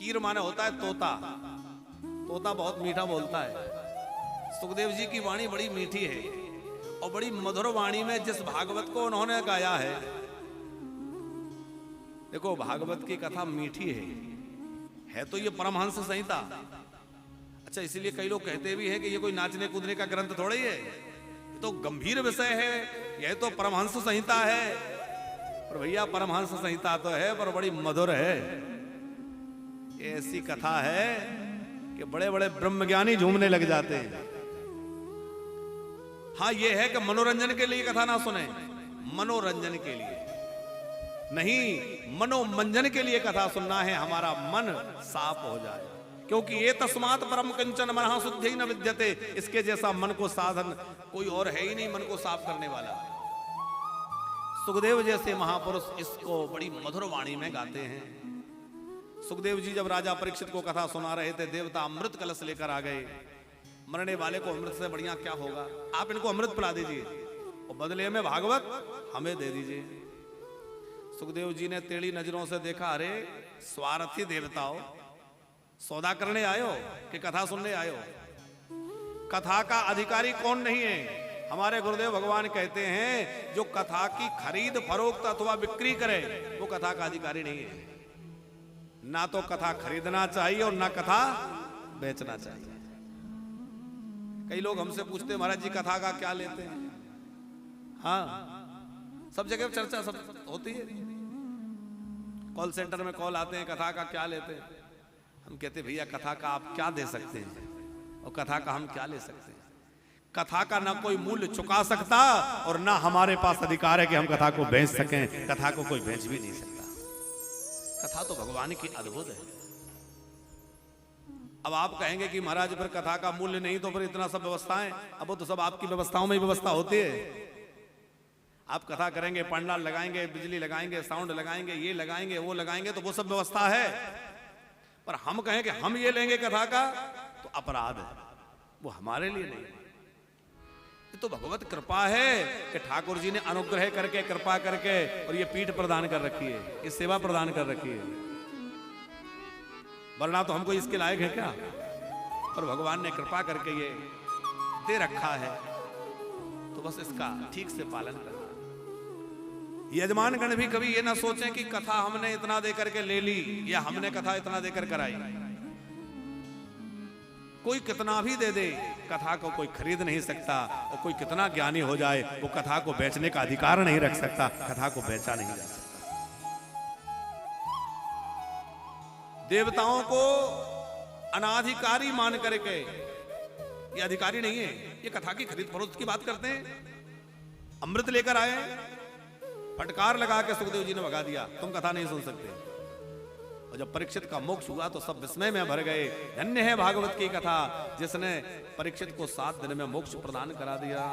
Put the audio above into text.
कीर माने होता है तोता, तोता बहुत मीठा बोलता है। सुखदेव जी की वाणी बड़ी मीठी है और बड़ी मधुर वाणी में जिस भागवत को उन्होंने गाया है, देखो भागवत की कथा मीठी है तो ये परमहंस संहिता। अच्छा, इसीलिए कई लोग कहते भी हैं कि ये कोई नाचने कूदने का ग्रंथ थोड़ा ही है, तो गंभीर विषय है, यह तो परमहंस संहिता है। पर भैया परमहंस संहिता तो है पर बड़ी मधुर है। ये ऐसी कथा है कि बड़े बड़े ब्रह्मज्ञानी झूमने लग जाते हैं। हाँ, ये है कि मनोरंजन के लिए कथा ना सुने, मनोरंजन के लिए नहीं, मनोमंजन के लिए कथा सुनना है, हमारा मन साफ हो जाए। क्योंकि ये तस्मात् परम कंचन मनः शुद्धि न विद्यते, इसके जैसा मन को साधन कोई और है ही नहीं मन को साफ करने वाला। सुखदेव जैसे महापुरुष इसको बड़ी मधुर वाणी में गाते हैं। सुखदेव जी जब राजा परीक्षित को कथा सुना रहे थे, देवता अमृत कलश लेकर आ गए। मरने वाले को अमृत से बढ़िया क्या होगा, आप इनको अमृत पिला दीजिए और बदले में भागवत हमें दे दीजिए। सुखदेव जी ने टेढ़ी नजरों से देखा, अरे स्वार्थी देवताओं, सौदा करने आयो कि कथा सुनने आयो? कथा का अधिकारी कौन नहीं है? हमारे गुरुदेव भगवान कहते हैं जो कथा की खरीद फरोख्त अथवा बिक्री करे वो कथा का अधिकारी नहीं है। ना तो कथा खरीदना चाहिए और ना कथा बेचना चाहिए। कई लोग हमसे पूछते हैं महाराज जी कथा का क्या लेते हैं? हाँ, सब जगह चर्चा सब होती है, कॉल सेंटर में कॉल आते हैं कथा का क्या लेते हैं। हम कहते हैं भैया कथा का आप क्या दे सकते हैं और कथा का हम क्या ले सकते हैं? कथा का ना कोई मूल्य चुका सकता और ना हमारे पास अधिकार है कि हम कथा को बेच सकें। कथा को कोई बेच भी नहीं सकता। कथा तो भगवान की अद्भुत है। अब आप कहेंगे कि महाराज फिर कथा का मूल्य नहीं तो फिर इतना सब व्यवस्थाएं, अब वो तो सब आपकी व्यवस्थाओं में ही व्यवस्था होती है। आप कथा करेंगे, पंडाल लगाएंगे, बिजली लगाएंगे, साउंड लगाएंगे, ये लगाएंगे, वो लगाएंगे, तो वो सब व्यवस्था है। पर हम कहें कि हम ये लेंगे कथा का तो अपराध है, वो हमारे लिए नहीं। ये तो भगवत कृपा है कि ठाकुर जी ने अनुग्रह करके, कृपा करके और ये पीठ प्रदान कर रखी है, ये सेवा प्रदान कर रखी है। वरना तो हमको इसके लायक है क्या? पर भगवान ने कृपा करके ये दे रखा है, तो बस इसका ठीक से पालन करना। यजमानगण भी कभी ये ना सोचें कि कथा हमने इतना देकर के ले ली या हमने कथा इतना देकर कराई। कोई कितना भी दे दे, कथा को कोई खरीद नहीं सकता, और कोई कितना ज्ञानी हो जाए वो कथा को बेचने का अधिकार नहीं रख सकता। कथा को बेचा नहीं जा सकता। देवताओं को अनाधिकारी मान करके, ये अधिकारी नहीं है, ये कथा की खरीद फरोख्त की बात करते हैं। अमृत लेकर आए, फटकार लगा के सुखदेव जी ने भगा दिया, तुम कथा नहीं सुन सकते। और जब परीक्षित का मोक्ष हुआ तो सब विस्मय में भर गए। धन्य है भागवत की कथा जिसने परीक्षित को 7 दिन में मोक्ष प्रदान करा दिया।